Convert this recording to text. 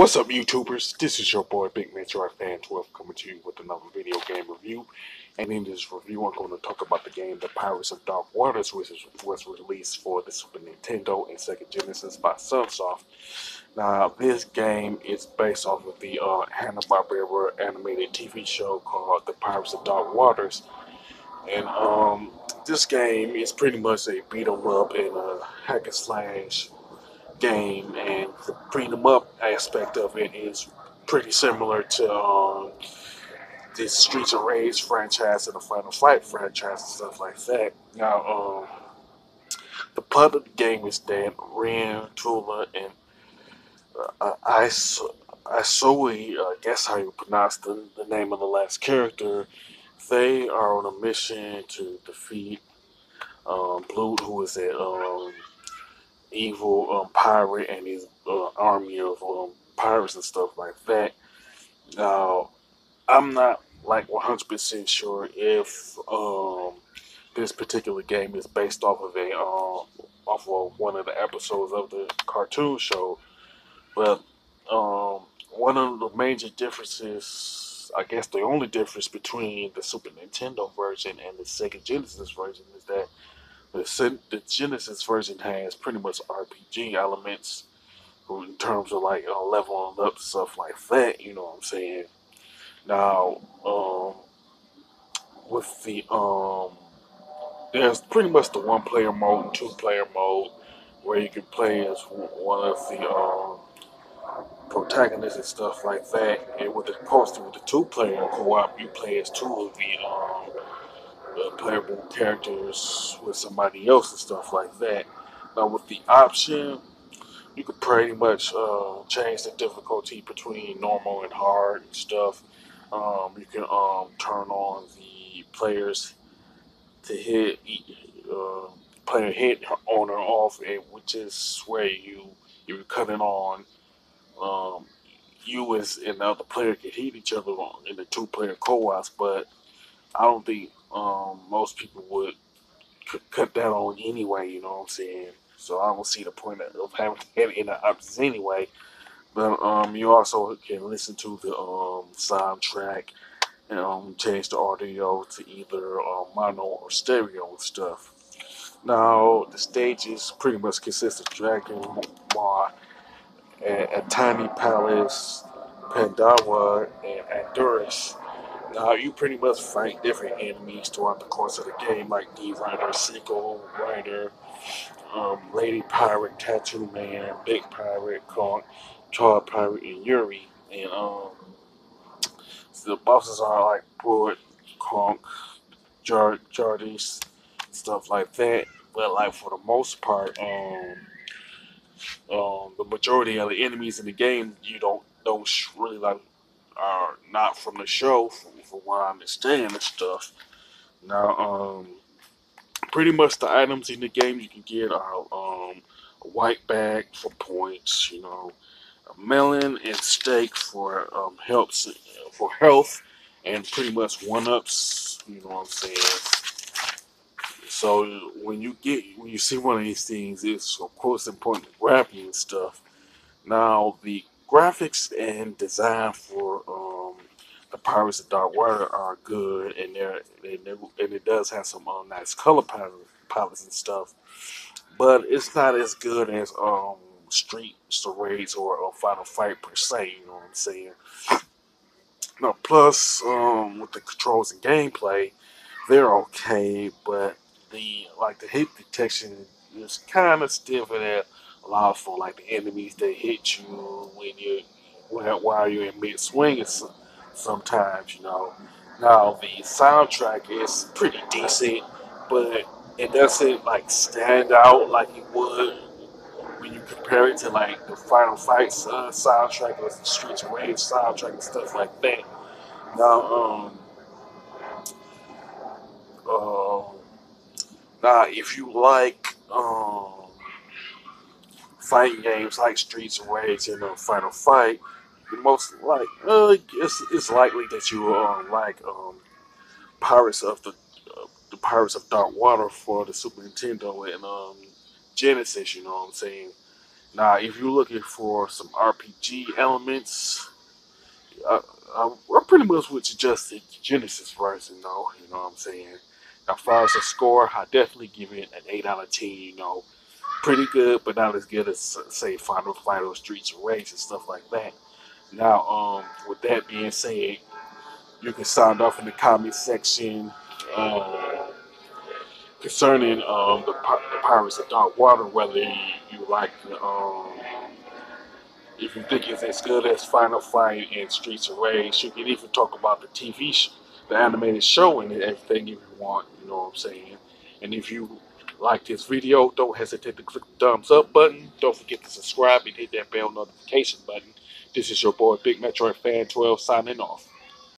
What's up, YouTubers? This is your boy Big Metroid Fan 12 coming to you with another video game review. And in this review, I'm going to talk about the game The Pirates of Dark Waters, which was released for the Super Nintendo and Sega Genesis by Sunsoft. Now, this game is based off of the Hanna-Barbera animated TV show called The Pirates of Dark Waters. And this game is pretty much a beat 'em up and a hack and slash game, and the beat 'em up aspect of it is pretty similar to the Streets of Rage franchise and the Final Fight franchise and stuff like that. Now, the plot of the game is that Ren, Tula, and Isoi, I guess how you pronounce the name of the last character, they are on a mission to defeat Blue, who is a evil pirate and his army of pirates and stuff like that. Now, I'm not like 100% sure if this particular game is based off of one of the episodes of the cartoon show, but one of the major differences, I guess the only difference between the Super Nintendo version and the Sega Genesis version is that the Genesis version has pretty much RPG elements in terms of like leveling up stuff like that. You know what I'm saying? Now, with the there's pretty much the one-player mode and two-player mode where you can play as one of the protagonists and stuff like that. And with the two-player co-op, you play as two of the playable characters with somebody else and stuff like that. Now, with the option, you could pretty much change the difficulty between normal and hard and stuff. You can turn on the players to hit player hit on or off, and which is where you're cutting on. Um, you as and the other player can hit each other in the two-player co-ops, but I don't think most people would cut that on anyway. You know what I'm saying? So I don't see the point of having it in the options anyway. But you also can listen to the soundtrack and change the audio to either mono or stereo and stuff. Now the stages pretty much consist of Dragon Maw, a Tiny Palace, Pandawa, and Honduras. Now you pretty much fight different enemies throughout the course of the game, like the Rider, Seagull Rider, Lady Pirate, Tattoo Man, Big Pirate, Conk, Child Pirate, and Yuri. And the bosses are like Broad, Conk, Jardis, stuff like that. But like for the most part, the majority of the enemies in the game you don't really like are not from the show, from what I understand and stuff. Now, pretty much the items in the game you can get are a white bag for points, a melon and steak for helps for health, and pretty much one ups. You know what I'm saying? So when you see one of these things, it's of course important to grab you and stuff. Now the graphics and design for the Pirates of Dark Water are good, and it does have some nice color palettes and stuff. But it's not as good as Street Charades or Final Fight per se. You know what I'm saying? Now, plus with the controls and gameplay, they're okay, but the hit detection is kind of stiff, and it allows for like the enemies that hit you while you're in mid swing. Sometimes, Now the soundtrack is pretty decent, but it doesn't like stand out like it would when you compare it to like the Final Fight soundtrack or the Streets of Rage soundtrack and stuff like that. Now, uh, now if you like fighting games like Streets of Rage and Final Fight, the most like it's likely that you like Pirates of the Pirates of Dark Water for the Super Nintendo and Genesis. You know what I'm saying? Now, if you're looking for some RPG elements, I pretty much would suggest the Genesis version, though. You know what I'm saying? Now, as far as the score, I definitely give it an 8 out of 10. You know, pretty good, but not as good as say Final Streets of Rage and stuff like that. Now, with that being said, you can sound off in the comment section concerning the Pirates of Dark Water, whether you like if you think it's as good as Final Fight and Streets of Rage. You can even talk about the the animated show and everything if you want. You know what I'm saying? And if you like this video, don't hesitate to click the thumbs up button. Don't forget to subscribe and hit that bell notification button. This is your boy Big Metroid Fan 12 signing off.